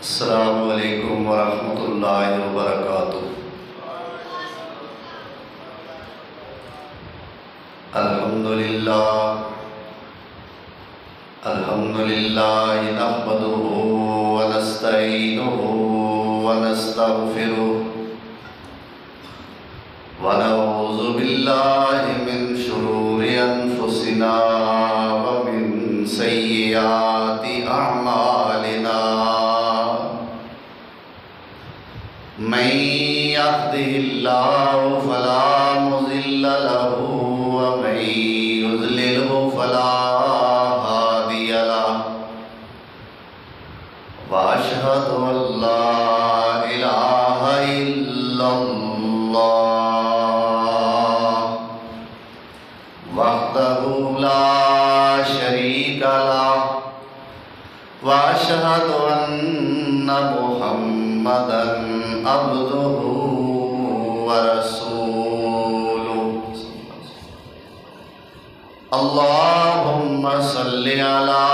السلام علیکم ورحمۃ اللہ وبرکاتہ۔ الحمدللہ نحمدہ ونستعینہ ونستغفرہ ونعوذ باللہ من شرور انفسنا ومن سیئات اعمالنا، من يهده الله فلا مضل له ومن يضلله فلا هادي له، وأشهد أن لا إله إلا الله وحده لا شريك له، وأشهد أن محمدًا عبده ورسوله۔ اللهم صل على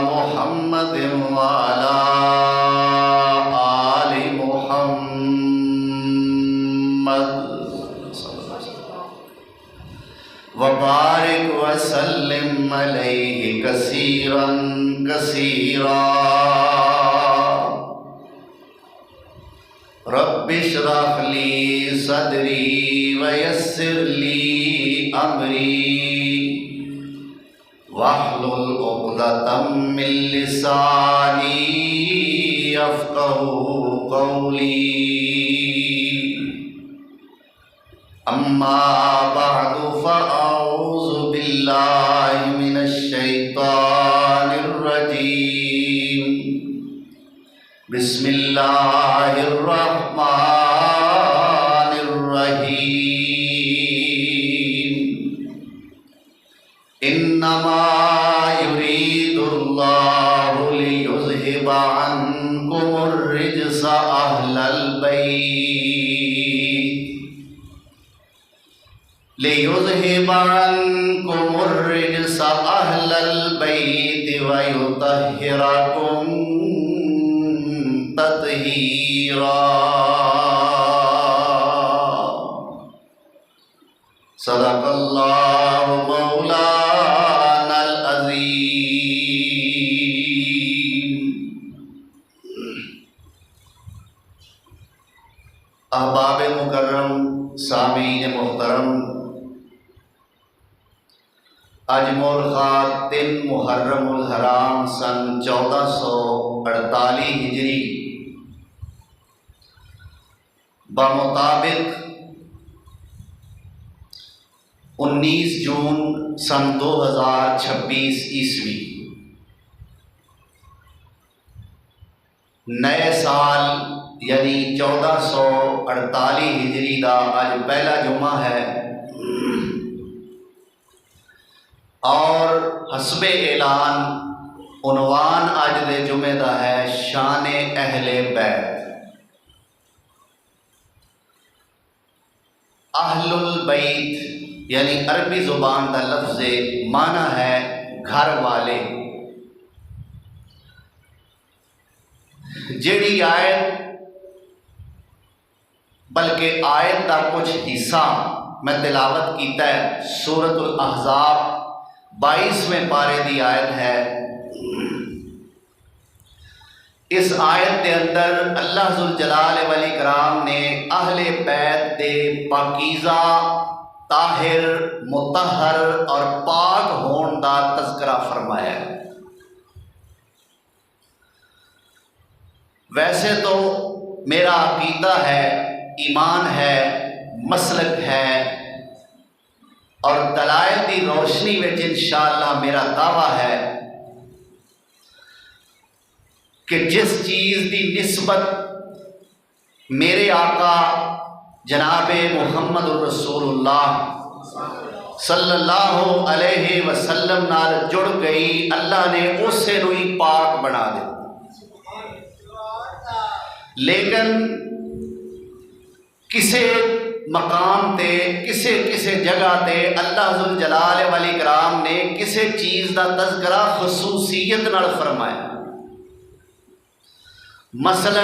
محمد وعلى آل محمد وبارك وسلم عليه كثيرا كثيرا۔ رب اشرح لي صدري ويسر لي أمري واحلل عقدة من لساني يفقهوا قولي، أما بعد فأعوذ بالله من الشيطان الرجيم، بسم اللہ الرحمن الرحیم۔ انما يريد الله ليذهب عنكم الرجس اهل البيت ويطهركم تطہیرا۔ صدق اللہ مولانا العظیم۔ احباب مکرم، سامعین محترم، آج مورخہ 3 محرم الحرام سن 1448 ہجری بمطابق 19 جون سن 2026 عیسوی نئے سال یعنی 1448 ہجری دا آج پہلا جمعہ ہے، اور حسب اعلان عنوان آج دے جمعے دا ہے شان اہل بیت۔ اہل البیت یعنی عربی زبان دا لفظ معنی ہے گھر والے۔ جیڑی آیت بلکہ آیت دا کچھ حصہ میں تلاوت کیتا ہے، سورۃ الاحزاب 22ویں پارے دی آیت ہے۔ اس آیت کے اندر اللہ ذوالجلال والاکرام نے اہل بیت دے پاکیزہ، طاہر، مطہر اور پاک ہون دا تذکرہ فرمایا ہے۔ ویسے تو میرا عقیدہ ہے، ایمان ہے، مسلک ہے، اور دلائل دی روشنی میں انشاءاللہ میرا دعویٰ ہے کہ جس چیز دی نسبت میرے آقا جناب محمد الرسول اللہ صلی اللہ علیہ وسلم نال جڑ گئی، اللہ نے اسے نو ہی پاک بنا دیا۔ لیکن کسے مقام تے کسے جگہ تے اللہ ذوالجلال والاکرام نے کسے چیز دا تذکرہ خصوصیت نال فرمایا، مثلا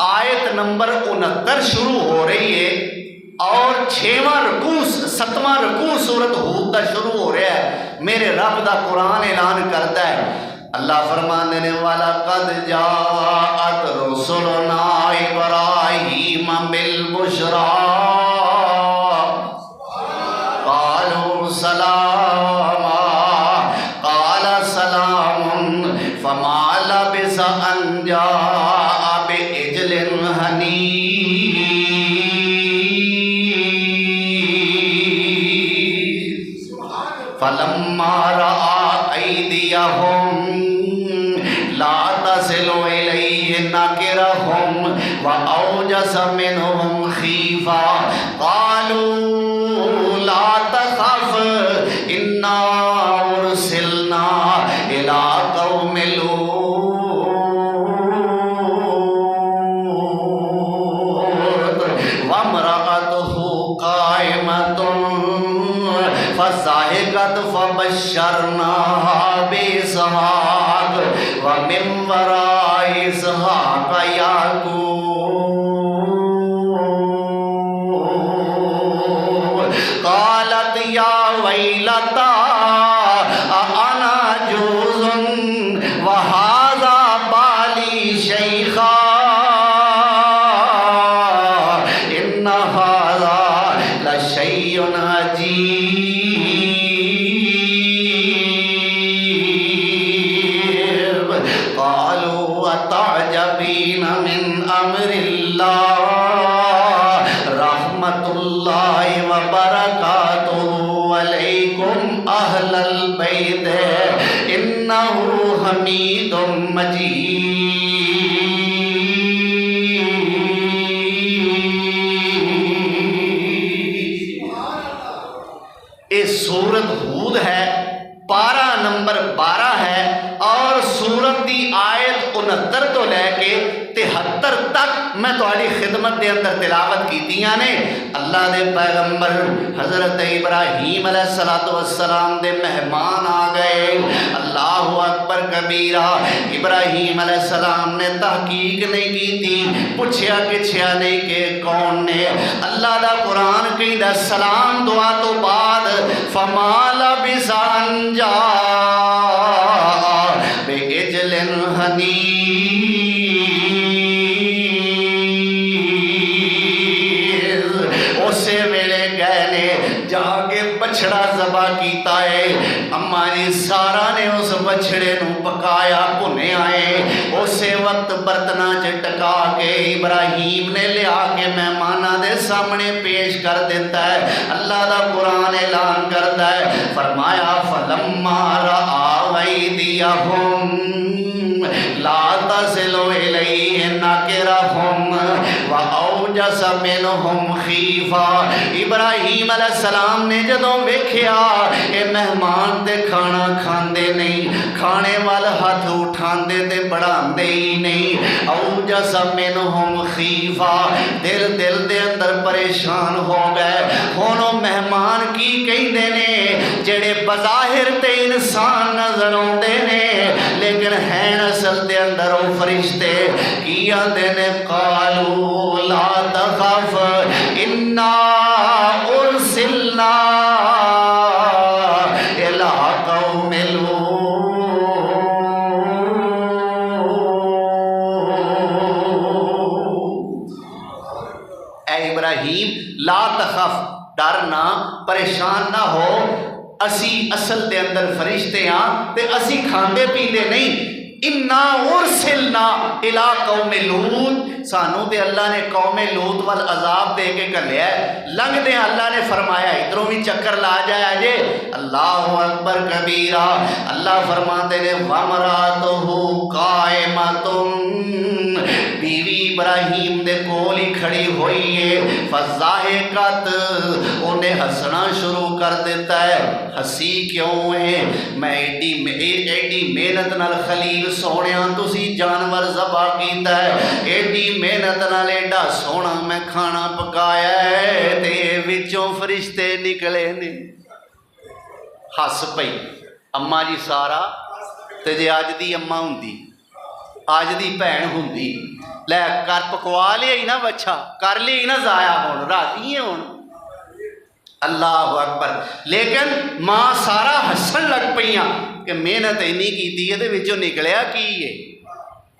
آیت نمبر 69 شروع ہو رہی ہے اور 6واں رکوع 7واں رکوع سورت ہود دا شروع ہو رہا ہے. میرے رب دا قرآن اعلان کرتا ہے. اللہ فرماندے نے وَلَقَدْ جَاءَتْ رُسُلُنَا إِبْرَاهِيمَ بِالْبُشْرَىٰ قَالُوا سَلَامًا قَالَ سَلَامٌ فَمَا لَبِثَ أَن جَاءَ بِعِجْلٍ حَنِيذٍ. فَلَمَّا رَأَىٰ أَيْدِيَهُمْ لَا تَصِلُ إِلَيْهِ نَكِرَهُمْ وَأَوْجَسَ مِنْهُمْ خِيفَةً قَالُوا لَا تَخَفْ إِنَّا أُرْسِلْنَا إِلَىٰ قَوْمِ لُوطٍ وَامْرَأَتُهُ قَائِمَةٌ فَضَحِكَتْ فَبَشَّرْنَاهَا بِإِسْحَاقَ وَمِن وَرَاءِ إِسْحَاقَ يَعْقُوبَ. قَالَتْ يَا وَيْلَتَا أَأَنَا عَجُوزٌ وَهَٰذَا بَالِي شَيْخًا إِنَّ هَٰذَا لَشَيْءٌ عَجِيبٌ. قالوا أتعجبين من أمر الله رحمة الله وبركاته عليكم أهل البيت إنه حميد مجيد. یہ سورت ہود ہے، پارہ نمبر 12 ہے اور سورت دی آیت 69 تو لے کے 73 تک میں تہاڈی خدمت دے اندر تلاوت کیتیاں نے. اللہ دے پیغمبر حضرت ابراہیم علیہ السلام دے مہمان آ گئے. اللہ اکبر کبیرہ. ابراہیم علیہ السلام نے تحقیق نہیں کی تھی، پوچھیا کچھیا نہیں کہ کون نے. اللہ دا قرآن کہندا سلام دعا تو بعد فما لبث ان جاء بعجل حنیذ. اسے ویلے گئے نے جا کے بچڑا ذبح کیتا ہے. اماں جی سارا نے اس بچڑے نو پکایا بھنے آئے. اسے وقت برتنا چ ٹکا کے ابراہیم نے لیا کے مہماناں دے سامنے پیش کر دیتا ہے. اللہ دا قرآن اعلان کرتا ہے، فرمایا فلما رأى أيديهم لا تصل إليه نكرهم وأوجس منهم خيفة. ابراہیم علیہ السلام نے جدوں ویکھیا اے مہمان تے کھانا کھاندے نہیں، کھانے وال ہاتھ اٹھاندے تے بڑھاندے ہی نہیں. اوجس منهم خیفہ، دل دے اندر پریشان ہو گئے. ہن او مہمان کی کہندے نے جڑے بظاہر تے انسان نظر آندے نے لیکن ہیں اصل دے اندر او فرشتے. کی آندے نے قالوا لا تخف انا ارسلنا الى قوم لوط. اے ابراہیم لا تخف، ڈرنا پریشان نہ ہو. اسی اصل دے اندر فرشتے ہاں تے اسی کھاندے پیندے نہیں. انا ارسلنا الى قوم لوط، سانو تے اللہ نے قوم لوط وال عذاب دے کے گھلیا ہے. لنگ دے اللہ نے فرمایا ادھروں بھی چکر لا جایا جے. اللہ اکبر کبیرہ. اللہ فرماتے نے وامراتہ قائمۃ، بیوی ابراہیم دے کول ہی کھڑی ہوئی ہے. فضاحکت، انہیں ہنسنا شروع کر دیتا ہے. ہنسی کیوں ہے؟ میں ایڈی محنت نال خلیل سونیاں تسی جانور ذبح کیتا ہے، ایڈی محنت نال ایڈا سونا میں کھانا پکایا ہے تے وچوں فرشتے نکلے نے. ہس پئی اماں جی سارا. تے جے اج دی اماں ہوندی، اج دی بھੈਣ ہوندی لے کر پکوا لیا ہی نا بچہ، کر لی ہی نا ضائع، ہوں راضی ہے ہوں، اللہ اکبر۔ لیکن ماں سارا ہسن لگ پئیاں کہ محنت اینی کیتی ہے تے وچوں نکلیا کی ہے،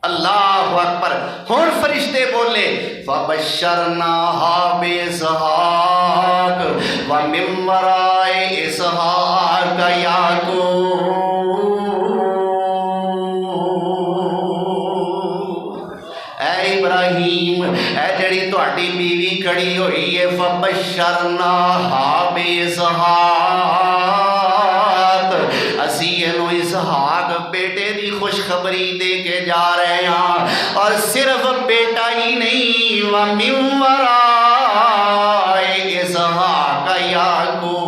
اللہ اکبر۔ ہن فرشتے بولے فبشرناها بإسحاق ومن وراء إسحاق یعقوب۔ اے ابراہیم، اے جڑی تہاڈی بیوی کھڑی ہوئی ہے، فبشرناها بإسحاق، اسی اینو اسحاق بیٹے دی خوشخبری دے کے جا رہے ہیں، اور صرف بیٹا ہی نہیں، وَمِن وَرَاءِ إِسْحَاقَ یعقوب۔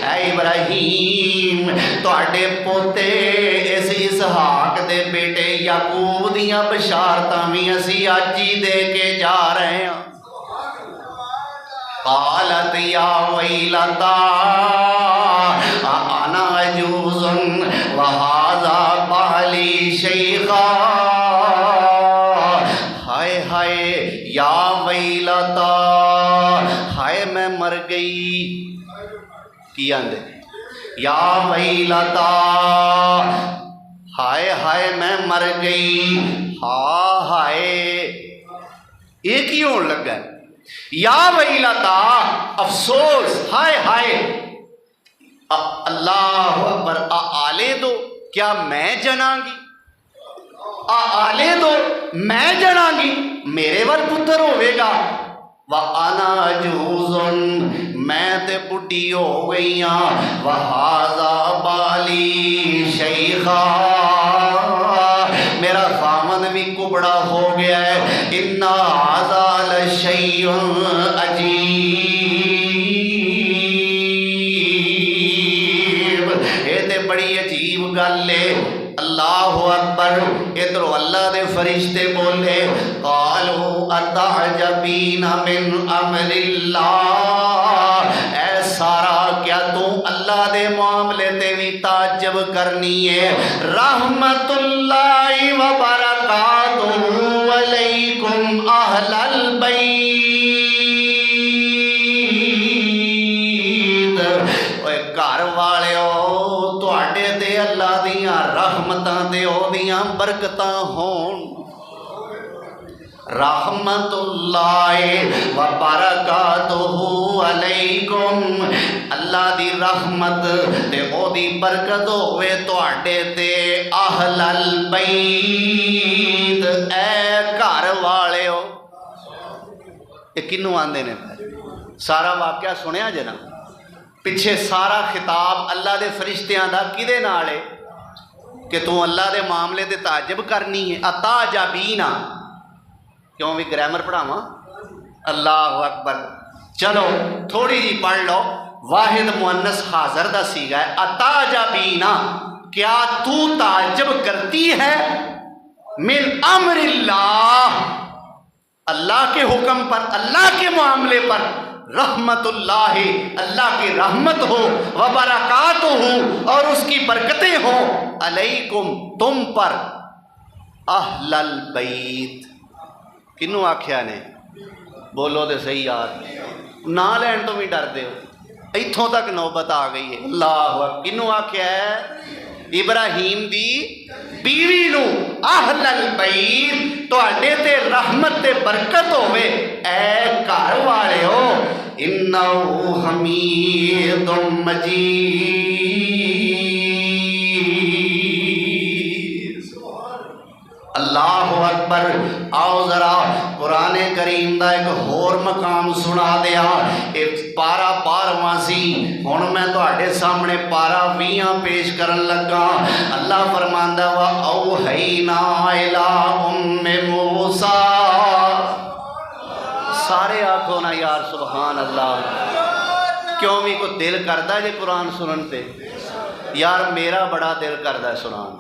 اے ابراہیم، تہاڈے پوتے اس اسحاق دے بیٹے یعقوب دیاں بشارتاں بھی اسی اج ہی دے کے جا رہے ہیں۔ قالت یا ویلتا انا عجوز وہذا بالی شیخا۔ ہائے ہائے یا ویلتا، ہائے میں مر گئی، کی آندے یا ویلتا، ہائے ہائے میں مر گئی، ہاں ہائے، ایک ہی ہون لگا ہے، یا ویلتا افسوس، ہائے ہائے، اللہ اکبر، آلے دو، کیا میں جناں گی، آلے دو میں جناں گی، میرے ور پتر ہوئے گا، وَأَنَا عَجُوزٌ، میں تے بڈھی ہو گئی ہاں، وَهَذَا بَالِي شَيْخًا، میرا خامن بھی کبڑا ہو گیا ہے، إِنَّ هَذَا لَشَيْءٌ عَجِيبٌ، یہ تے بڑی عجیب گل ہے، اللہ اکبر۔ ادھر اللہ دے فرشتے بولے قالوا اتعجبین من امر اللہ، اے سارا کیا تو اللہ دے معاملے تے بھی تعجب کرنی ہے؟ رحمت اللہ وبرکاتہ علیکم اہل البیت، گھر والےو تواڈے تے اللہ دیاں رحمتاں تے او دیاں برکتاں ہون، رحمت اللہ وبرکاتہ علیکم، اللہ دی رحمت تے او دی برکت ہوئے تواڈے تے، اہل البیت، اے گھر والےو۔ یہ کنوں آندے نے؟ سارا واقعہ سنیا جے نا، پچھے سارا خطاب اللہ دے فرشتیاں دا کدے نال ہے کہ تو اللہ دے معاملے دے تعجب کرنی ہے، اتعجبینا، کیوں بھی گرامر پڑھاواں؟ اللہ اکبر۔ چلو تھوڑی جی پڑھ لو، واحد مؤنث حاضر دا سیغہ ہے، اتعجبینا، کیا تو تعجب کرتی ہے، من امر اللہ، اللہ کے حکم پر، اللہ کے معاملے پر، رحمت اللہ، اللہ کی رحمت ہو، وبرکات ہو، اور اس کی برکتیں ہوں، علیکم، تم پر، اہل البیت، کنوں آکھیا نے؟ بولو دے صحیح یار، نہ لین تو بھی ڈر دے ہو، ایتھوں تک نوبت آ گئی ہے، اللہ اکبر۔ کنوں آکھیا ہے؟ ابراہیم دی بیوی نو، اہل البیت، تواڈے تے رحمت تے برکت ہوئے، اے گھر والے ہو، انہو حمید مجید۔ اللہ اکبر۔ آؤ ذرا قرآن کریم دا ایک اور مقام سنا دیا، ایک پارا 12واں سی، ہن میں تواڈے سامنے پارا 20 پیش کرن لگا۔ اللہ فرماندا وا اوحینا الی ام موسیٰ، سارے آکھو نا یار سبحان اللہ۔ کیوں بھی کوئی دل کردا جے قرآن سنن تے؟ یار میرا بڑا دل کردا ہے سنان،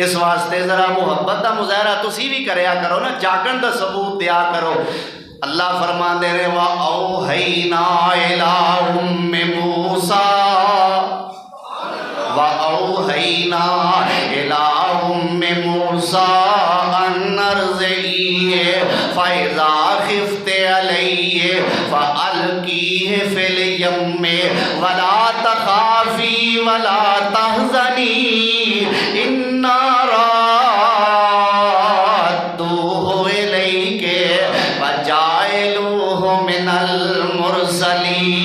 اس واسطے ذرا محبت دا مظاہرہ تسی بھی کریا کرو نا، جاگن دا ثبوت دیا کرو۔ اللہ فرماندے نے وا اوحینا الی ام موسیٰ وَأَوْحَيْنَا إِلَىٰ أُمِّ مُوسَىٰ أَنْ أَرْضِعِيهِ فَإِذَا خِفْتِ عَلَيْهِ فَأَلْقِيهِ فِي الْيَمِّ وَلَا تَخَافِي وَلَا تَحْزَنِي إِنَّا رَادُّوهُ إِلَيْكِ وَجَاعِلُوهُ مِنَ الْمُرْسَلِينَ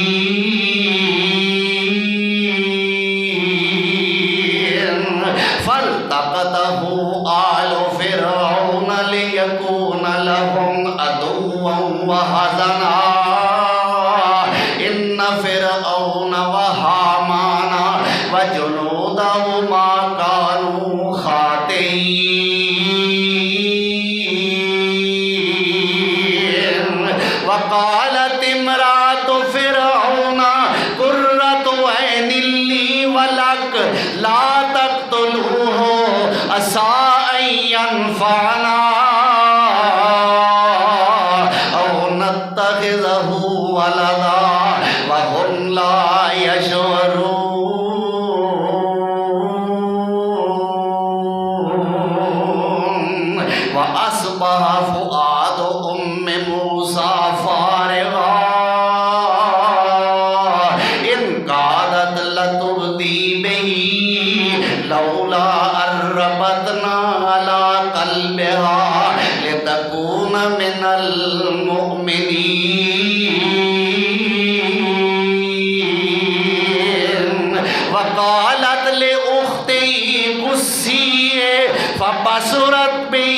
فَالْتَقَطَهُ آلُ فِرْعَوْنَ لِيَكُونَ لَهُمْ عَدُوًّا وَحَزَنًا إِنَّ فِرْعَوْنَ وَهَامَانَ وَجُنُودَهُمَا كَانُوا خَاطِئِينَ وَقَالَتِ امْرَأَتُ فِرْعَوْنَ قُرَّةُ عَيْنٍ لِّي وَلَكَ لَا تَقْتُلُوهُ عَسَىٰ أَن يَنفَعَنَا أَوْ نَتَّخِذَهُ وَلَدًا وَهُمْ لَا يَشْعُرُونَ وَأَصْبَحَ فُؤَادُ أُمِّ مُوسَىٰ فَارِغًا إِن كَادَتْ لَتُبْدِي بِهِ لَوْلَا أَن رَّبَطْنَا عَلَىٰ قَلْبِهَا لِتَكُونَ مِنَ الْمُؤْمِنِينَ وَقَالَتْ لِأُخْتِهِ قُصِّيهِ فَبَصُرَتْ بِهِ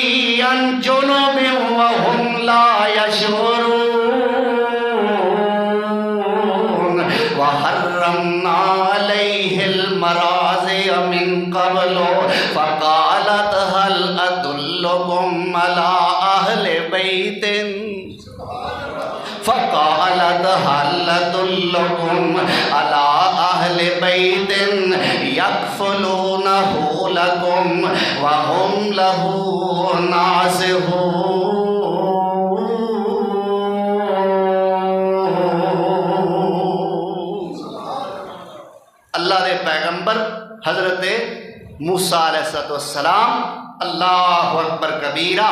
عَن جُنُبٍ وَهُمْ لَا يَشْعُرُونَ وَحَرَّمْنَا عَلَيْهِ الْمَرَاضِعَ مِن قَبْلُ فَقَالَتْ هَلْ أَدُلُّكُمْ عَلَىٰ أَهْلِ بَيْتٍ يَكْفُلُونَهُ لَكُمْ وَهُمْ لَهُ ناصحون۔ اللہ دے پیغمبر حضرت موسیٰ علیہ السلام، اللہ اکبر کبیرہ۔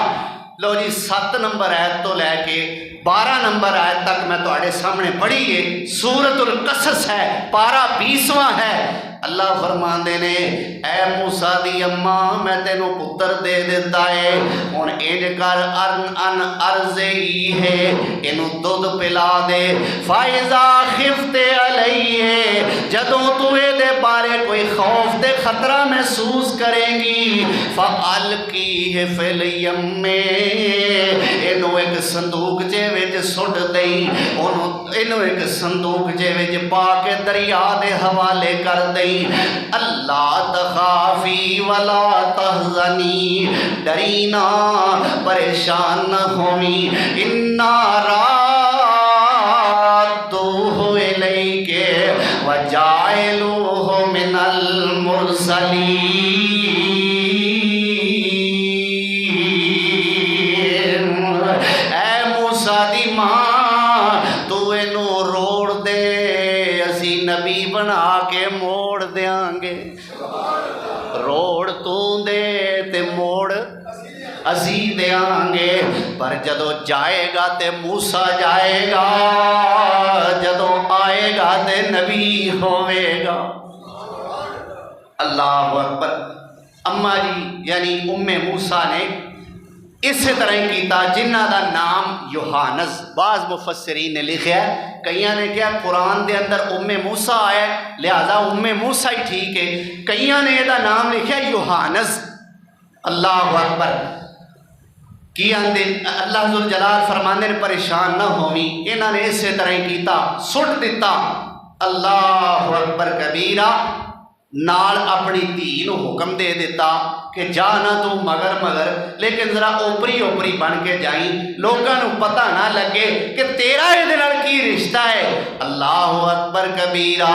لو جی 7 نمبر آیت تو لے کے 12 نمبر آیت تک میں تواڈے سامنے پڑھی ہے، سورۃ القصص ہے، پارہ 20واں ہے۔ اللہ فرماندے نے اے موسیٰ دی اماں میں تینوں پتر دے دیتا ہے، ہن انج کر ان ارضی ہے، اینوں دودھ پلا دے، فائزا خفت علیہ، جدوں تو دے بارے کوئی خوف تے خطرہ محسوس کریں گی، فالقیہ فی الیم، اینوں ایک صندوق جے وچ سٹ دئی، اینوں ایک صندوق جے وچ پا کے دریا دے حوالے کر دئی، اللہ تخافی ولا تحزنی، ڈرینا پریشان نہ ہوئی، انا رادوہ الیک وجاعلوہ من المرسلین۔ اے موسیٰ دی ماں تو اینوں روڑ دے، اسی نبی بنا کے موڑ دیاں گے، روڑ تو دے تے موڑ اسی دیاں گے، پر جدو جائے گا تے موسیٰ جائے گا، جدو آئے گا تے نبی ہوئے گا۔ اللہ اکبر۔ اماں جی یعنی ام موسیٰ نے اسی طرح کیتا، جنہ دا نام یوحانس، بعض مفسرین نے لکھا ہے، کئیاں نے کیا قرآن دے اندر ام موسیٰ آیا لہذا ام موسیٰ ہی ٹھیک ہے، کئیاں نے یہ دا نام لکھا یوحانس۔ اللہ اکبر۔ کی آندے اللہ ذوالجلال فرماندے نے پریشان نہ ہوئی، انہاں نے اسی طرح کیتا، سٹ دیتا۔ اللہ اکبر کبیرہ۔ نال اپنی دھی نو حکم دے دیتا کہ جا نہ تو مگر لیکن ذرا اوپری اوپری بن کے جائیں، لوگاں نو پتہ نہ لگے کہ تیرا یہ نال کی رشتہ ہے۔ اللہ اکبر کبیرہ۔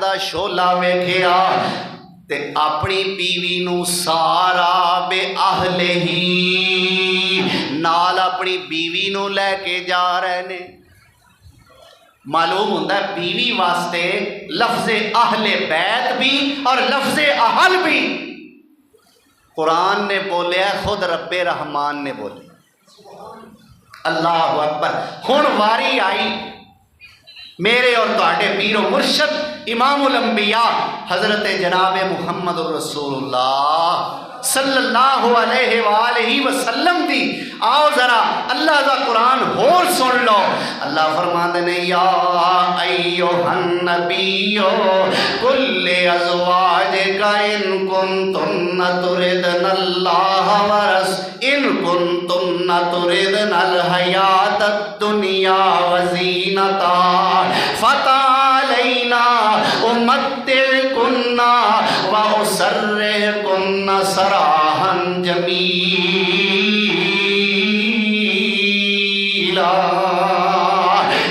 دا شولا ویکھیا تے اپنی بیوی نو سارا بے اہلِ ہی نال اپنی بیوی نو لے کے جا رہے نے۔ معلوم ہوتا ہے بیوی واسطے لفظ اہل بیت بھی اور لفظ اہل بھی قرآن نے بولیا، خود رب رحمان نے بولے۔ اللہ اکبر۔ ہن واری آئی میرے اور تواڈے پیر و مرشد امام الانبیاء حضرت جناب محمد الرسول اللہ صلی اللہ علیہ وآلہ وسلم دی۔ آؤ ذرا اللہ دا قرآن ہور سن لو۔ اللہ فرماتے ہیں یا ایھا النبی قل لازواجک ان کنتن تردن اللہ ان کنتن تردن الحیاۃ الدنیا وزینتہا فتعالینا امتعکن واسرحکن سراحا جمیلا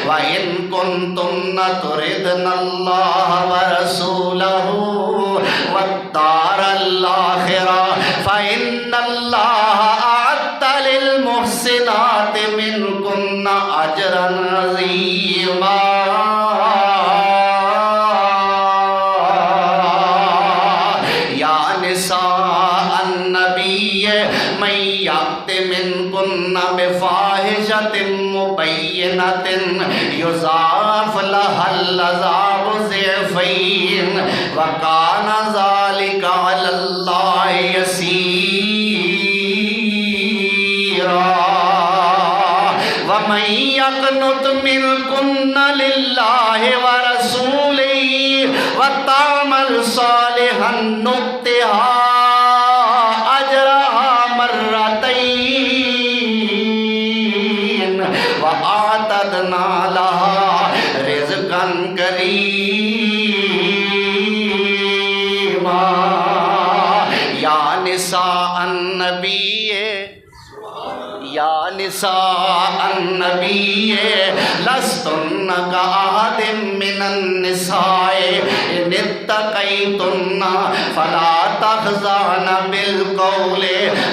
وَإِن كُنتُنَّ تُرِدْنَ اللَّهَ وَرَسُولَهُ وَالدَّارَ الْآخِرَةَ فَإِنَّ اللَّهَ أَعَدَّ لِلْمُحْسِنَاتِ مِنكُنَّ أَجْرًا عَظِيمًا۔ بفاحشة مبينة يضاعف لها العذاب ضعفين وكان ذلك على الله يسيرا۔ ومن يقنط منكن لله ورسوله وتعمل صالحا نؤتها أجرها مرتين وأعتدنا لها رزقا كريما۔ یا نساء النبی یا نساء النبی لستن کأحد من النساء ان اتقیتن فلا تخضعن بالقول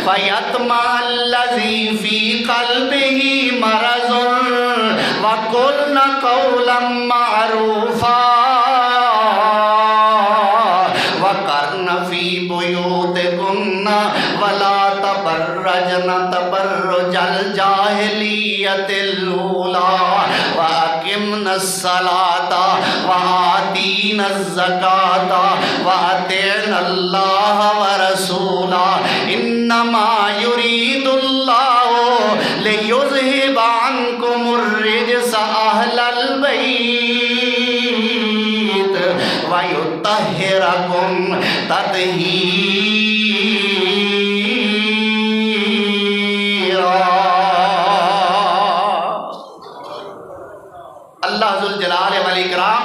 فیطمع الذی فی قلبہ مرض وقلن قولا معروفا وقرن فی بیوتکن ولا تبرجن تبرج الجاہلیت الاولی واقمن الصلاۃ وآتین الزکاۃ واطعن اللہ ورسولہ انما یرید اللہ لیذہب عنکم الرجس اہل البیت ویطہرکم تطہیرا۔ اللہ ذوالجلال والاکرام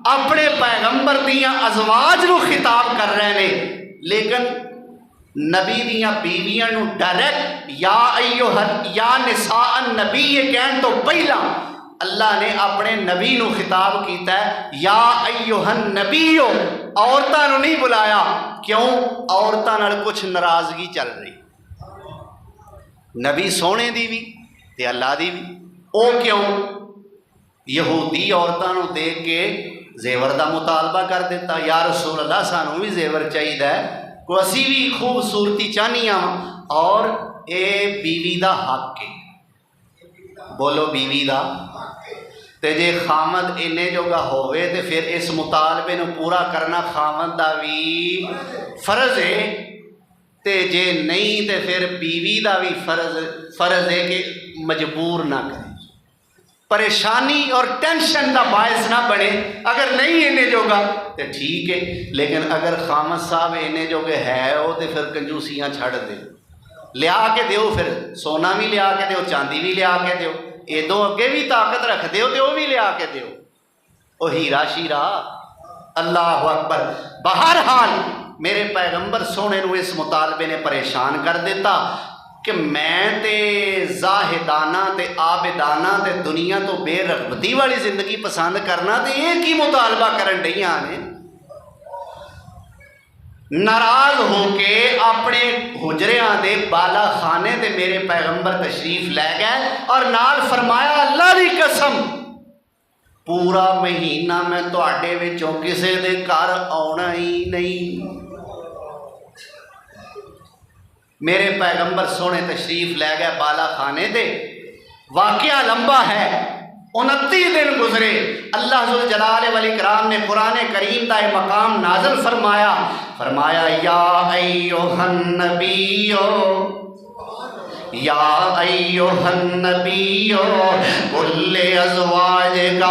اپنے پیغمبر دیاں ازواج نو خطاب کر رہے ہیں، لیکن نبی دیاں بیویاں نو ڈائریکٹ یا نساء النبی کہن تو پہلا اللہ نے اپنے نبی نو خطاب کیتا ہے یا ایھا النبی، عورتاں نو نہیں بلایا۔ کیوں؟ عورتاں نال کچھ ناراضگی چل رہی، نبی سونے دی بھی تے اللہ دی بھی۔ او کیوں؟ یہودی عورتاں نو دیکھ کے زیور دا مطالبہ کر دیتا، یا رسول اللہ سانوں بھی زیور چاہیے، کو اسی بھی خوبصورتی چاہنیاں، اور اے بیوی دا حق ہے۔ بولو بیوی دا تے جے خامد انے جوگا ہوئے تے پھر اس مطالبے نو پورا کرنا خامد دا بھی فرض ہے، تے جے نہیں تے پھر بیوی دا بھی فرض ہے کہ مجبور نہ کرے، پریشانی اور ٹینشن دا باعث نہ بنے۔ اگر نہیں انے جوگا تے ٹھیک ہے، لیکن اگر خامد صاحب انے جوگے ہے ہو تے پھر کنجوسیاں چھڑ دے، لیا کے دیو، پھر سونا بھی لیا کے دیو، چاندی بھی لیا کے دیو، ادوں اگے بھی طاقت رکھ دیو تے وہ بھی لیا کے دیو، او ہیرا شیرا۔ اللہ اکبر۔ بہرحال میرے پیغمبر سونے نو اس مطالبے نے پریشان کر دیتا۔ کہ میں تے زاہدانہ تے عابدانہ تے دنیا تو بے رغبتی والی زندگی پسند کرنا تے یہ کی مطالبہ کرن ڈیاں نے؟ ناراض ہو کے اپنے حجریاں دے بالا خانے تے میرے پیغمبر تشریف لے گئے اور نال فرمایا اللہ دی قسم پورا مہینہ میں تواڈے وچوں کسے دے گھر آنا ہی نہیں۔ میرے پیغمبر سونے تشریف لے گئے بالا خانے دے، واقعہ لمبا ہے، 29 دن گزرے۔ اللہ ذوالجلال والاکرام نے قرآن کریم دا یہ مقام نازل فرمایا یا ایھا النبی یا ایھا النبی قل لازواجک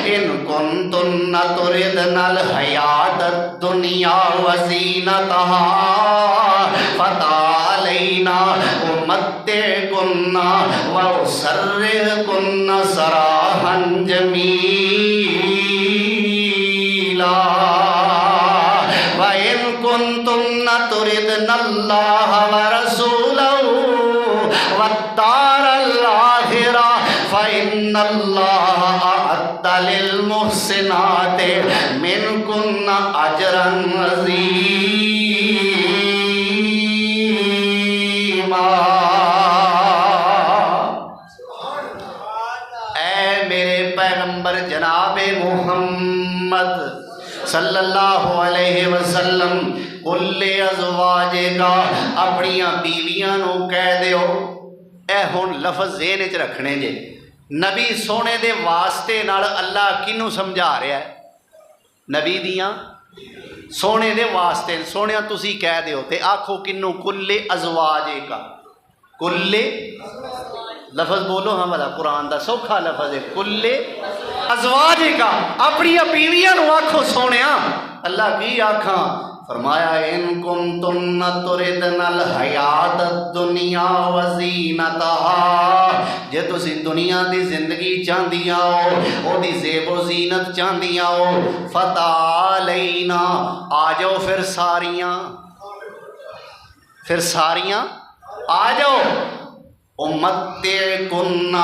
ان کنتن تردن الحیاۃ الدنیا وزینتہا فتعالینا امتعکن واسرحکن سراحا جمیلا وَإِن كُنتُنَّ تُرِدْنَ اللَّهَ وَرَسُولَهُ وَالدَّارَ الْآخِرَةَ فَإِنَّ اللَّهَ أَعَدَّ لِلْمُحْسِنَاتِ مِنكُنَّ أَجْرًا عَظِيمًا۔ اے میرے پیغمبر جناب محمد صلی اللہ علیہ وسلم قل ازواجک اپنیاں بیویاں نو کہہ دیو۔ اے ہن لفظ ذہن وچ رکھنے جے، نبی سونے دے واسطے نال اللہ کنوں سمجھا رہا ہے؟ نبی دیاں سونے دے واسطے، سونیا تسی کہہ دیو تے آکھو کنوں کل ازواجک، کل لفظ بولو ہاں والا قرآن دا سوکھا لفظ ہے کل ازواجک، اپنی بیویاں نو آکھو سونیا۔ اللہ کی آکھاں؟ فرمایا ان کنتن تردن الحیاۃ الدنیا وزینتہا، جے تسی دنیا دی زندگی چاہندیاں ہو، او دی زیب و زینت چاہندیاں ہو، فتعالینا آ جاؤ پھر ساریاں آ جاؤ، امتعکن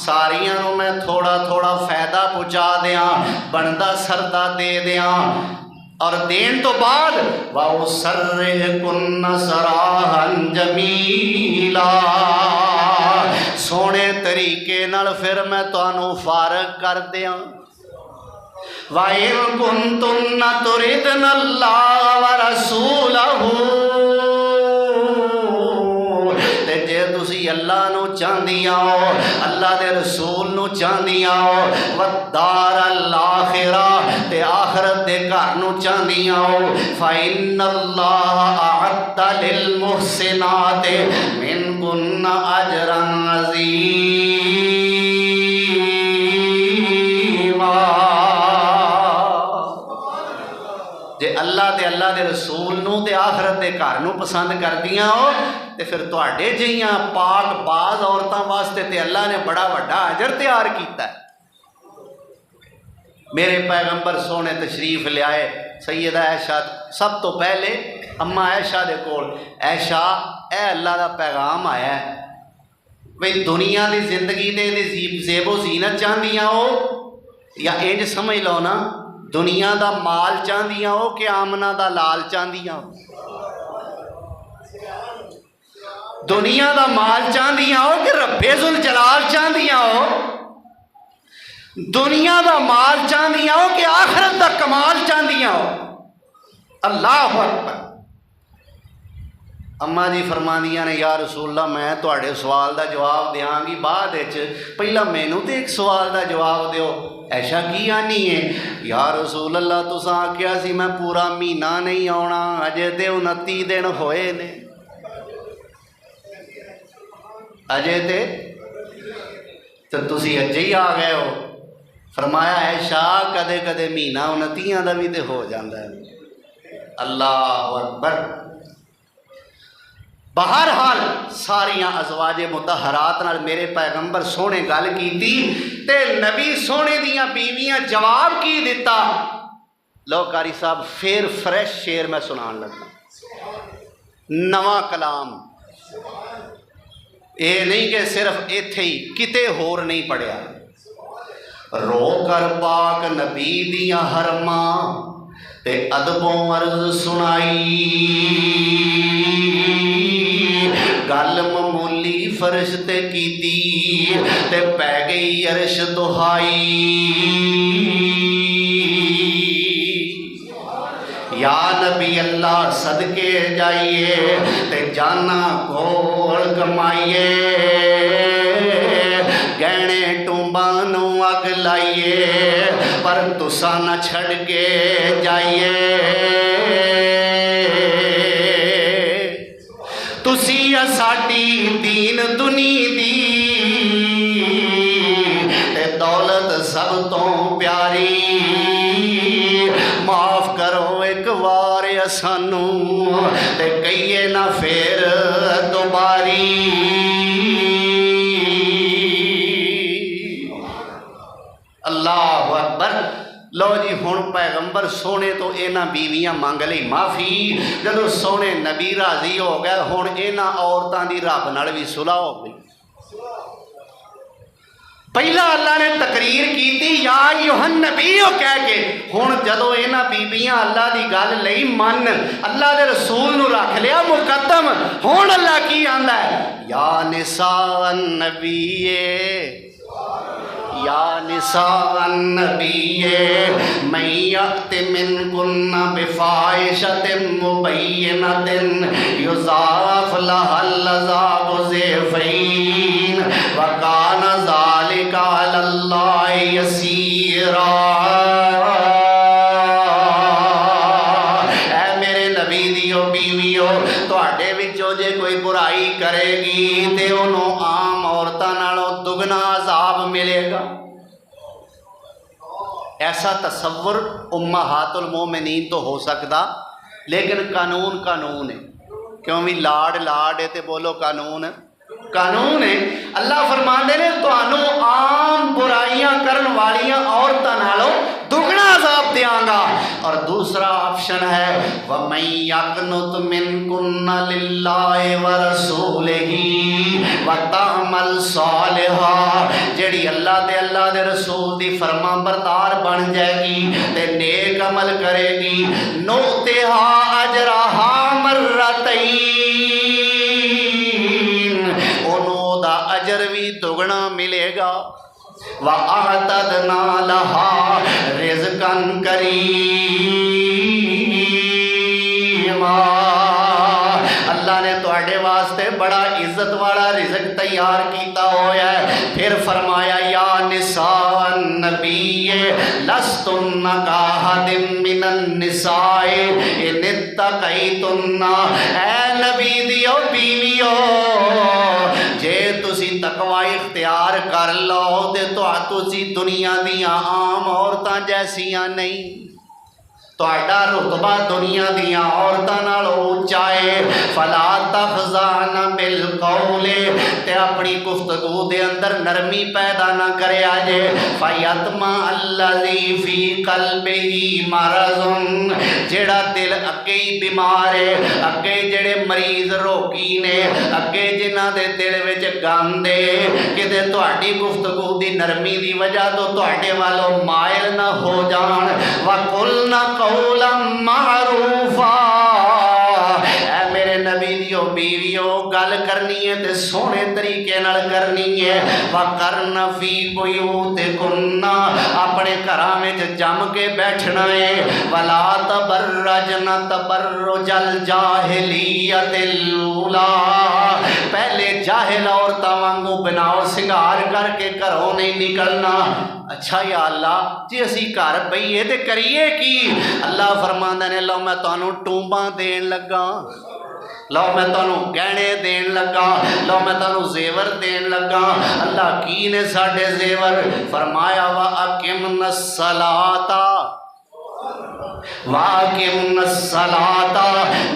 ساریاں نو میں تھوڑا تھوڑا فائدہ پہنچا دیاں، بندا سردا دے دیاں، اور دین تو بعد وَأُسَرِّحْكُنَّ سَرَاحًا جَمِيلًا، سونے طریقے نال پھر میں تانوں فارغ کر دیاں۔ وَإِن كُنتُنَّ تُرِدْنَ اللَّهَ وَرَسُولَهُ، تسی اللہ نو چاہندیاں ہو، اللہ دے رسول نو چاہندیاں ہو، والدار الآخرہ تے آخرت دے گھر نو چاہندیاں ہو، فإن اللہ اعد للمحسنات منکن اجرا عظیما۔ جے اللہ دے رسول نو تے آخرت دے گھر نو پسند کردیاں ہو تے پھر تواڈے جیاں پاک باز عورتاں واسطے تے اللہ نے بڑا وڈا اجر تیار کیتا ہے۔ میرے پیغمبر سونے تشریف لے آئے، سیدہ عائشہ سب تو پہلے اما عائشہ دے کول، عائشہ اے اللہ دا پیغام آیا ہے، بھئی دنیا دی زندگی دے زیب و زینت چاہندیاں ہو یا انج سمجھ لو نا دنیا دا مال چاہندیاں ہو کہ آمنہ دا لال چاہندیاں ہو؟ دنیا دا مال چاہندیاں ہو کہ رب ذوالجلال چاہندیاں ہو؟ دنیا دا مال چاہندیاں ہو کہ آخرت دا کمال چاہندیاں ہو؟ اللہ اکبر۔ اما جی فرماندیاں نے یا رسول اللہ میں تواڈے سوال دا جواب دیاں گی بعد وچ، پہلا مینوں تے ایک سوال دا جواب دیو۔ ایشا کی آنی ہے؟ یا رسول اللہ تساں آکھیا سی میں پورا مہینہ نہیں آنا، اجے تے 29 دن ہوئے نے، اجے تے تسی اجے ہی آ گئے ہو۔ فرمایا عائشہ کدے کدے مہینہ 29 دا بھی تے ہو جاندا ہے۔ اللہ اکبر۔ بہرحال ساریاں ازواج مطہرات نال میرے پیغمبر سونے گل کیتی تے نبی سونے دیاں بیویاں جواب کی دیتا؟ لو قاری صاحب پھر فریش شعر میں سنان لگا، نواں کلام۔ یہ نہیں کہ صرف ایتھے ہی کتے ہور نہیں پڑھیا. رو کر پاک نبی دیاں حرماں تے ادبوں عرض سنائی، گل معمولی فرش تے کیتی تے پہ گئی عرش دہائی. یا نبی اللہ صدقے جائیے تے جانا کول کمائیے، گہنے ٹومباں نو اگ لائیے پر تساں نہ چھڑ کے جائیے. تسی ساڈی دین دنی دی تے دولت سب تو پیاری، معاف کرو ایک وار سانو تے کہیے نہ پھر دوباری. اللہ اکبر. لو جی ہن پیغمبر سونے تو اینا بیویاں مانگ لی معافی، جدو سونے نبی راضی ہو گئے ہن اینا عورتاں دی رب نال بھی صلح ہو گئی. پہلا اللہ نے تقریر کیتی یا ایھا النبیو کہہ کے، ہن جدو اینا بیبیاں اللہ دی گل لئی من اللہ دے رسول نو رکھ لیا مقدم، ہن اللہ کی آندا ہے یا نساء النبی، یا نساء النبی من یأت منکن بفاحشۃ مبینۃ یضاعف لها العذاب ضعفین وکان ذلک علی اللہ یسیرا. اے میرے نبی دیو بیویو، تواڈے وچوں جے کوئی برائی کرے گی تے انہوں عام عورتاں نالوں دگنا عذاب ملے گا. ایسا تصور امہات المومنین تو ہو سکتا، لیکن قانون قانون ہے. کیوں بھی لاڈ لاڈ ہے تے بولو قانون قانون ہے. اللہ فرماندے نے تانوں عام برائیاں کرن والیاں عورتاں نالوں دگنا عذاب دیاں گا. اور دوسرا آپشن ہے وَمَن يَقْنُتْ مِنكُنَّ لِلَّهِ وَرَسُولِهِ وَتَعْمَلْ صَالِحًا، جیڑی اللہ دے رسول دی فرما بردار بن جائے گی تے نیک عمل کرے گی، نُؤْتِهَا أَجْرَهَا مرتين، انہوں دا اجر بھی دگنا ملے گا. وَأَعْتَدْنَا لَهَا رِزْقًا كَرِيمًا، اللہ نے تواڈے واسطے بڑا عزت والا رزق تیار کیتا ہویا ہے. پھر فرمایا یا نساء النبی لستن کاحد من النساء ان اتقیتن، اے نبی دیو بیویو جے تسی تقوی اختیار کر لو تے تسی دنیا دیاں عام عورتاں جیسیاں نہیں. تہاڈا رتبہ دنیا دیاں عورتاں نال اونچا ہے. فلا تخضعن بالقول، تے اپنی گفتگو دے اندر نرمی پیدا نہ کریا جے. فیطمع الذی فی قلبہ مرض، جیڑا دل اگے ہی بیمار ہے، اگے جڑے مریض روگی نے، اگے جنہاں دے دل وچ گند ہے، کتے تہاڈی گفتگو دی نرمی دی وجہ تو تہاڈے والوں مائل نہ ہو جان. وقلنا قولا معروفا، اے میرے نبی دیو بیویو گل کرنی ہے تے سونے طریقے نال کرنی ہے. وقرن فی بیوتکن، اپنے گھراں وچ جم کے بیٹھنا ہے. ولا تبرجن تبرج الجاہلیت الاولی، پہلے جاہل عورتاں وانگو بناؤ سنگار کر کے گھروں نہیں نکلنا. اچھا یا اللہ جی اسی گھر بئیے تے کریے کی؟ اللہ فرماندا نے لو میں تانوں ٹومباں دین لگا، لو میں تانوں گہنے دین لگا، لو میں تانوں زیور دین لگا. اللہ کی نے ساڈے زیور؟ فرمایا وَأَقِمْنَا الصَّلَاةَ، وَأَقِمْنَا الصَّلَاةَ،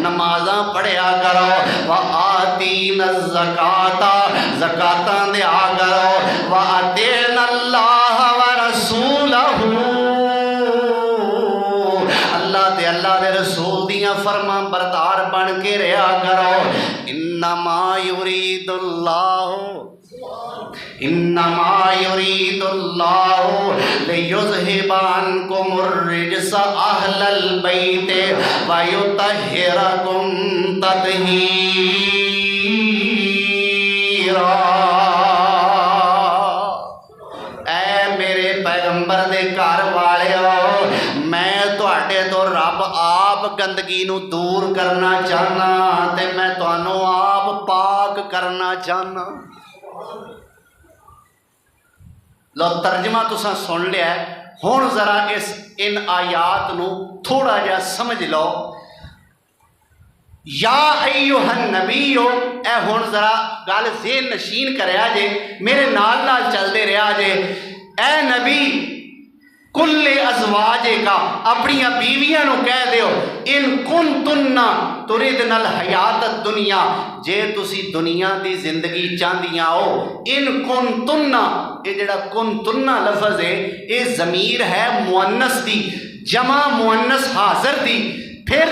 نمازاں پڑھیا کرو. وَآتِينَا الزَّكَاةَ، زکاتاں دیا کرو. وَأَطِعْنَا اللَّهَ وَرَسُولَهُ، اللہ دے رسول دیاں فرما بردار بن کے رہا کرو. انما یرید اللہ لیذہب عنکم الرجس اہل البیت ویطہرکم تطہیرا۔ اے میرے پیغمبر دے گھر والےو، میں تواڈے تو رب آپ گندگی نو دور کرنا چاہنا تے میں تانوں آپ پاک کرنا چاہنا۔ لو ترجمہ تساں سن لیا ہے، ہن ذرا ان آیات نو تھوڑا جا سمجھ لو۔ یا ایوہ النبیو، اے ہن ذرا گل ذہن نشین کریا جے، میرے نال نال چلدے رہیا جے۔ اے نبی کل ازواجے کا، اپنی بیویاں نو کہہ دیو، ان کنتن تردن الحیات الدنیا، جے تسی دنیا دی زندگی چاہندیاں ہو، ان کنتن، یہ جڑا کنتن لفظ ہے یہ ضمیر ہے مؤنث دی، جمع مؤنث حاضر دی، پھر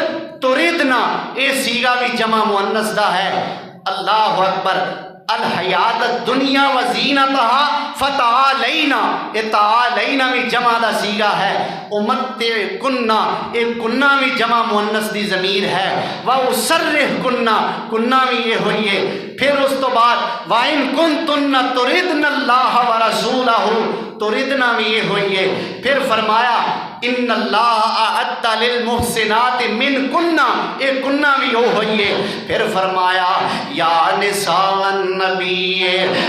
تردنا یہ سیغہ بھی جمع مؤنث دا ہے۔ اللہ اکبر۔ الحیات الدنیا وزینتہا فتعالینا، یہ تعالینا بھی جمع دا سیغہ ہے۔ امتعکننا، یہ کننا بھی جمع مؤنث دی ضمیر ہے۔ واسرحکننا، کننا بھی یہ ہوئی ہے۔ پھر اس تو بعد وَإِن كُنتُنَّ تُرِدْنَ اللَّهَ وَرَسُولَهُ، تُرِدْنَا بھی یہ ہوئی ہے۔ پھر فرمایا ان اللہ اعد للمحسنات من کننا، یہ کننا بھی ہو ہوئی ہے۔ پھر فرمایا یا نساء النبی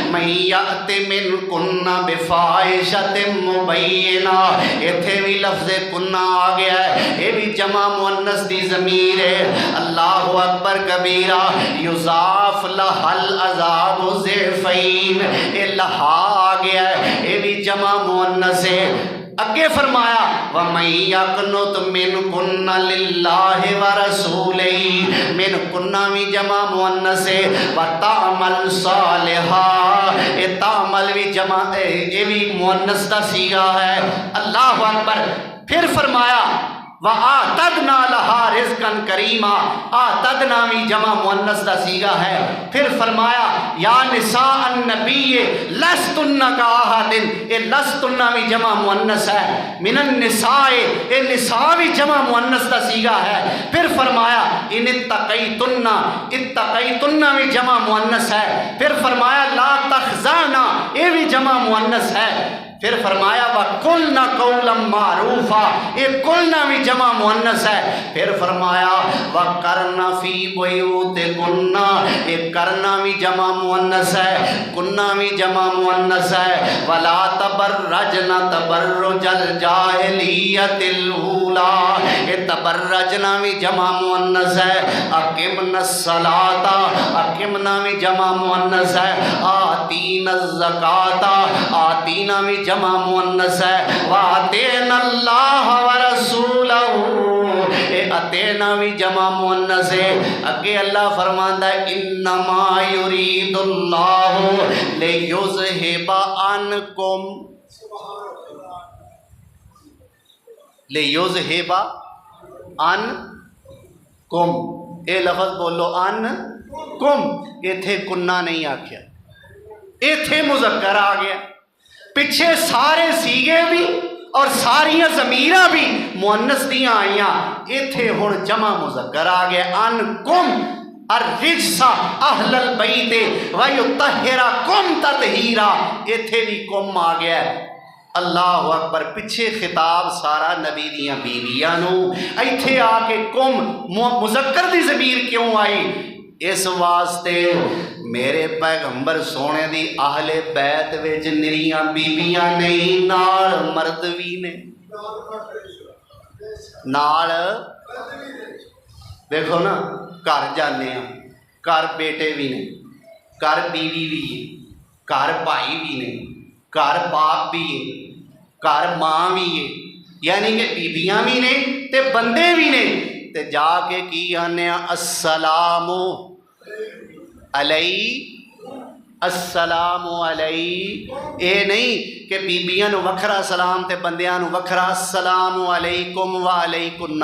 من یأت من کننا بفاحشۃ مبینہ، ایتھے بھی لفظ کننا آ گیا ہے، یہ بھی جمع مؤنث دی ضمیر ہے۔ اللہ اکبر کبیرہ۔ یضاعف لہا العذاب ضعفین، یہ لہا آ گیا ہے، یہ بھی جمع مؤنث ہے۔ اگے فرمایا وَمَن يَقْنُتْ مِنْكُنَّ لِلَّهِ وَرَسُولِهِ، من کننا بھی جمع مؤنث ہے۔ وَتَعْمَلْ صَالِحًا، یہ تعمل بھی جمع، یہ بھی مؤنث دا سیغہ ہے۔ اللہ اکبر۔ پھر فرمایا وَآتَدْنَا لَهَا رِزْقًا كَرِيمًا، آتَدْنَا بھی جمع مؤنث دا سیغہ ہے۔ پھر فرمایا یا نساء النبی لستن کاحد، یہ لستن بھی جمع مؤنث ہے۔ من النساء، یہ نساء بھی جمع مؤنث دا سیغہ ہے۔ پھر فرمایا ان اتقیتن، اتقیتن بھی جمع مؤنث ہے۔ پھر فرمایا لا تخزانا، یہ بھی جمع مؤنث ہے۔ پھر فرمایا وَقُلْنَا قَوْلًا مَعْرُوفًا، یہ قُلْنَا بھی جمع مؤنث ہے۔ پھر فرمایا وَقَرْنَ فِي بُيُوتِكُنَّ، یہ کرنا بھی جمع مؤنث ہے، کننا بھی جمع مؤنث ہے۔ وَلَا تَبَرَّجْنَ تَبَرُّجَ الْجَاهِلِيَّةِ الْأُولَىٰ، یہ تبرجنا بھی جمع مؤنث ہے۔ اقِمْنَا الصَّلَاةَ، اقِمْنَا بھی جمع مؤنث ہے۔ آتِينَا الزَّكَاةَ، آتِينَا بھی جمع مؤنث ہے۔ وَأَطِعْنَا اللَّهَ وَرَسُولَهُ، اے اطیعنا بھی جمع مؤنث ہے۔ اگے اللہ فرماندا ہے انما یرید اللہ لیذہب عنکم، لیذہب عنکم، اے لفظ بولو عنکم، ایتھے کننا نہیں آکھیا، ایتھے مذکر آ گیا۔ پچھے سارے سیغے بھی اور ساریاں ضمیراں بھی مؤنث دیاں آئیاں، ایتھے ہن جمع مذکر آ گیا۔ عنکم الرجس اہل البیت ویطہرکم تطہیرا، ایتھے بھی کم آ گیا۔ اللہ اکبر۔ پیچھے خطاب سارا نبی دیاں بیویاں نو، ایتھے آ کے کم مذکر دی ضمیر کیوں آئی؟ اس واسطے میرے پیغمبر سونے دی اہل بیت وچ نریاں بیبیاں نہیں، نال مرد بھی نے، نال دیکھو نا، گھر جانے ہیں، گھر بیٹے بھی نے، گھر بیوی بھی ہے، گھر بھائی بھی نے، گھر باپ بھی ہے، گھر ماں بھی ہے، یعنی کہ بیبیاں بھی نے تے بندے بھی نے۔ تے جا کے کی آنے السلام علیہ، السلام علیہ، اے نہیں کہ بیبیاں نو وکھرا سلام تے بندیاں نو وکھرا السلام علیکم و علیکن،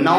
9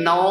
9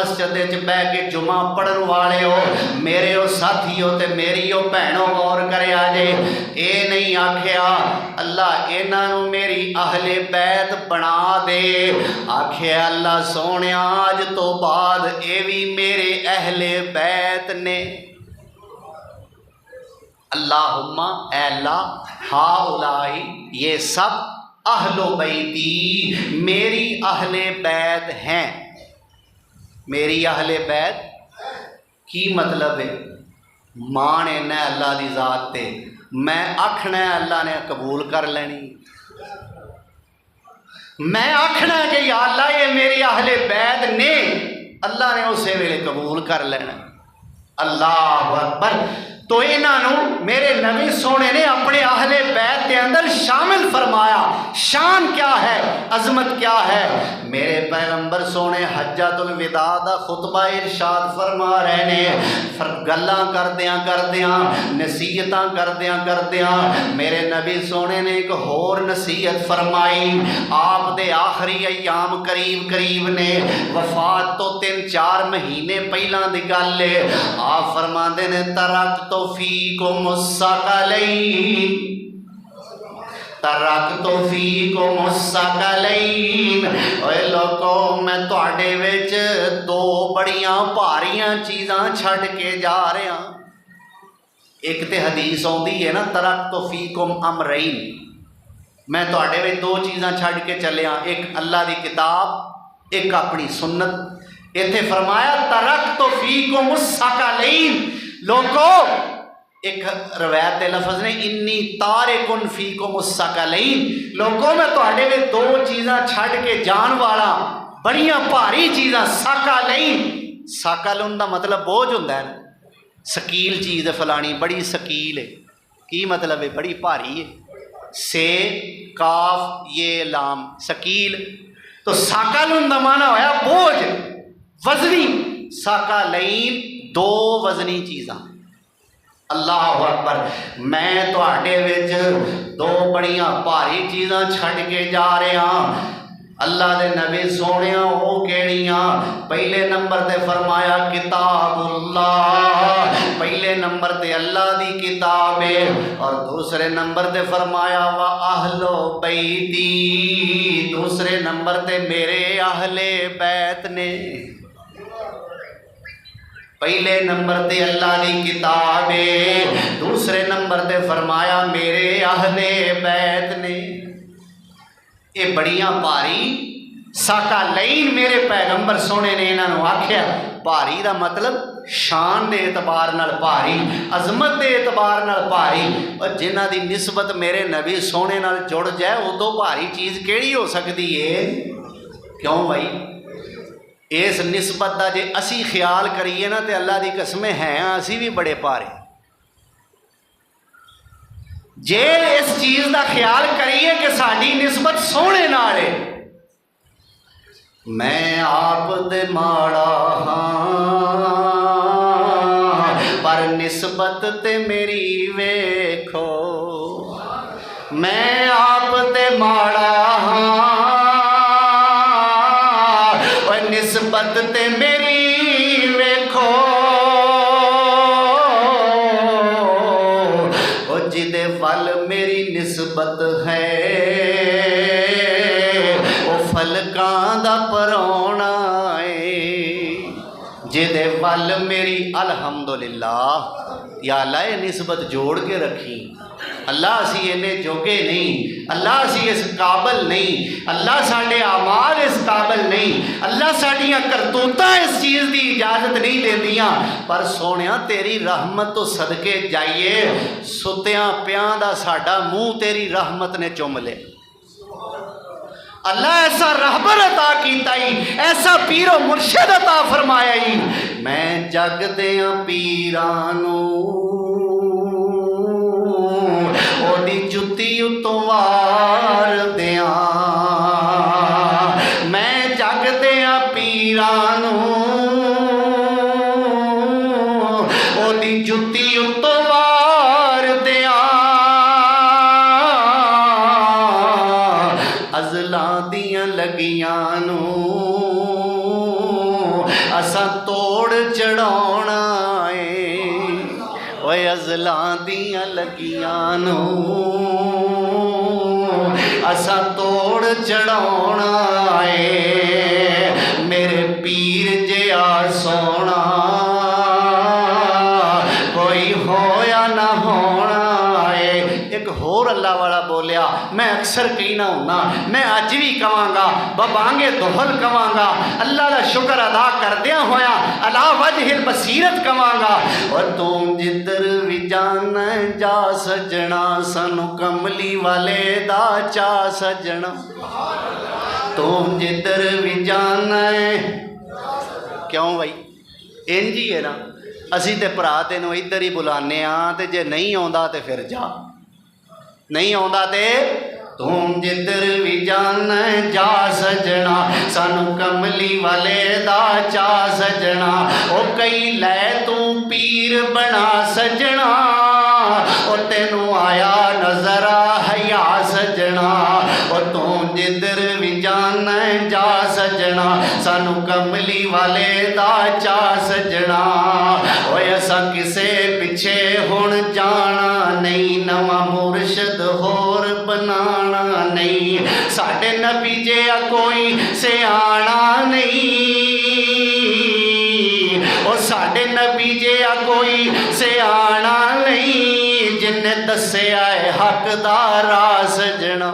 مسجد بہ کے جمعہ پڑھن والے ہو میرے او ساتھی ہو تے میری او بہنوں غور کرے آجے اے نہیں آکھیا اللہ انہاں میری اہل بیت بنا دے آکھیا اللہ سونے آج تو بعد اے بھی میرے اہل بیت نے اللہم اے اللہ ہاؤلائی یہ سب اہل بیتی میری اہل بیت ہیں میری اہل بیت کی مطلب ہے مان ہے اللہ دی ذات تے میں آکھنا ہے اللہ نے قبول کر لینی میں آکھنا ہے کہ یا اللہ یہ میری اہل بیت نے اللہ نے اسے ویلے قبول کر لینا اللہ اکبر تو انہوں میرے نبی سونے نے اپنے اہل بیت کے اندر شامل فرمایا شان کیا ہے عظمت کیا ہے میرے پیغمبر سونے حجۃ الوداع دا خطبہ ارشاد فرما رہے نے گلاں کردیاں نصیحتاں کردیاں میرے نبی سونے نے ایک اور نصیحت فرمائی آپ دے آخری ایام قریب نے وفات تو 3-4 مہینے پہلاں دی گل ہے آپ فرماندے نے ترکت فیکم الثقلین ترکت فیکم الثقلین اے لوگو میں تواڈے وچ 2 بڑیاں بھاریاں چیزاں چھڈ کے جا رہا ایک تے حدیث آندی ہے نا ترکت فیکم امرین میں تواڈے وچ 2 چیزاں چھڈ کے چلیا ایک اللہ دی کتاب ایک اپنی سنت ایتھے فرمایا ترکت فیکم الثقلین لوگو ایک روایت دے لفظ نے انی تارکن فیکم الثقلین لوگوں میں تواڈے وچ 2 چیزاں چھڈ کے جان والا بڑیاں بھاری چیزاں ثقلین ثقلن دا مطلب بوجھ ہوندا ہے ثقیل چیز ہے فلانی بڑی ثقیل ہے کی مطلب ہے بڑی بھاری ہے سے کاف یہ لام ثقیل تو ثقلن دا معنی ہویا بوجھ وزنی ثقلین 2 وزنی چیزاں اللہ اکبر میں تواڈے وچ 2 بڑیاں بھاری چیزاں چھڈ کے جا رہا اللہ دے نبی سونیاں وہ کیڑیاں پہلے نمبر تے فرمایا کتاب اللہ پہلے نمبر تے اللہ دی کتاب ہے اور دوسرے نمبر تے فرمایا وَأَهْلُ بَيْتِي دوسرے نمبر تے میرے اہل بیت نے پہلے نمبر تے اللہ دی کتاب ہے دوسرے نمبر تے فرمایا میرے اہل بیت نے یہ بڑیاں بھاری ثقلین میرے پیغمبر سونے نے انہوں آکھیا بھاری دا مطلب شان دے اعتبار نال بھاری عظمت دے اعتبار نال بھاری اور جنہ دی نسبت میرے نبی سونے نال جڑ جائے ادو بھاری چیز کیڑی ہو سکتی ہے کیوں بھائی اس نسبت دا جے اسی خیال کریے نا تے اللہ دی قسمیں ہیں اسی بھی بڑے پارے جے اس چیز دا خیال کریے کہ ساڈی نسبت سونے نال ہے میں آپ دے ماڑا ہاں پر نسبت تے میری ویکھو میں آپ دے ماڑا ہاں نسبت تے میری ویکھو او جدے ول میری نسبت ہے او فلکاں دا پرونا ہے جدے ول میری الحمدللہ یا اللہ نسبت جوڑ کے رکھی اللہ اسی انہیں جوگے نہیں اللہ اسی اس قابل نہیں اللہ ساڑھے اعمال اس قابل نہیں اللہ ساڑھیاں کرتوتاں اس چیز دی اجازت نہیں دے دیاں پر سونیاں تیری رحمت تو صدقے جائیے ستیاں پیاں دا ساڑھا منہ تیری رحمت نے چوم لے اللہ ایسا رہبر عطا کیتا ہی ایسا پیر و مرشد عطا فرمایا ہی میں جگ دیاں پیرانوں او دی جتی اتوار دیاں میں جگ دیاں پیرانوں او دی جتی اتوار دیاں ازلاں دیاں لگیاں نوں چڑھاونا ہے اوے ازلاں دیاں لگیاں نوں اساں توڑ چڑھاونا ہے میرے پیر جیا سونا کوئی ہویا نہ ہونا ہے۔ ایک ہور اللہ والا بولیا میں اکثر کہنا ہونا میں اج بھی کہاں گا ببانگے دہل کہاں گا اللہ دا شکر ادا کردیاں ہویا علا وجہ البصیرت کہاں گا اور تم جدر بھی جانا جا سجنا سانو کملی والے دا چا سجنا تم جدر بھی جانا ہے کیوں بھائی انجی ہے نا اسی تے پرا تینوں ادھر ہی بلانے ہاں تے جے نہیں آندا تے پھر جا نہیں آندا تے تم جدر بھی جانا جا سجنا سانو کملی والے دا چا سجنا او کئی لے تو پیر بنا سجنا او تینوں آیا نظر حیا سجنا او تم جدر بھی جانا جا سجنا سانو کملی والے دا چا سجنا اوے اساں کسے پیچھے ہن جانا نہیں نواں مرشد ہور بنانا نہیں ساڈے نبی جیا کوئی سیانا نہیں او ساڈے نبی جیا کوئی سیانا نہیں جن دسیا ہے حق دا راہ سجنا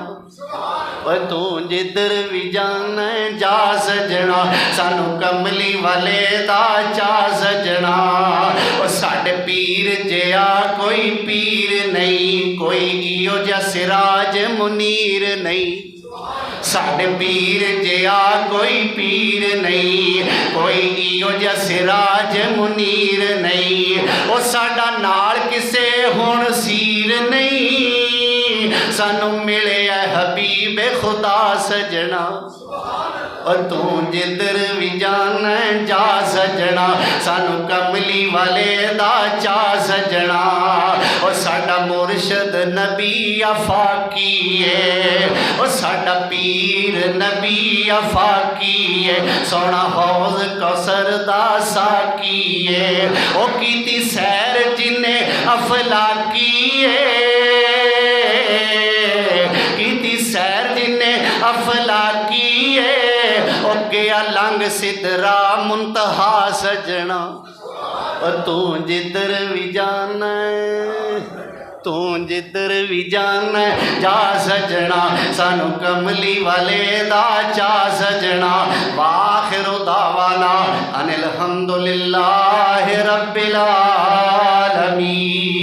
تو جدر بھی جانا جا سجنا سانو کملی والے دا چا سجنا اور ساڈے پیر جیا کوئی پیر نہیں کوئی ایو جا سراج منیر نہیں ساڈے پیر جیا کوئی پیر نہیں کوئی ایو جا سراج منیر نہیں او ساڈا نال کسے ہن سیر نہیں سانو ملے اے حبیب خدا سجنا اور تو جدر بھی جانا جا سجنا سانو کملی والے دا چا سجنا اور ساڈا مرشد نبی افاقی ہے اور ساڈا پیر نبی افاقی ہے سونا حوض کوثر دا ساقی ہے او کیتی سیر جنہیں افلاقی ہے کیتی سیر جنہیں افلاقی ہے او گیا لنگ سدرا منتہا سجنا اور تو جدر بھی جانا تو جدر بھی جانا جا سجنا سانو کملی والے دا چا سجنا وآخر دعوانا ان الحمدللہ رب العالمین۔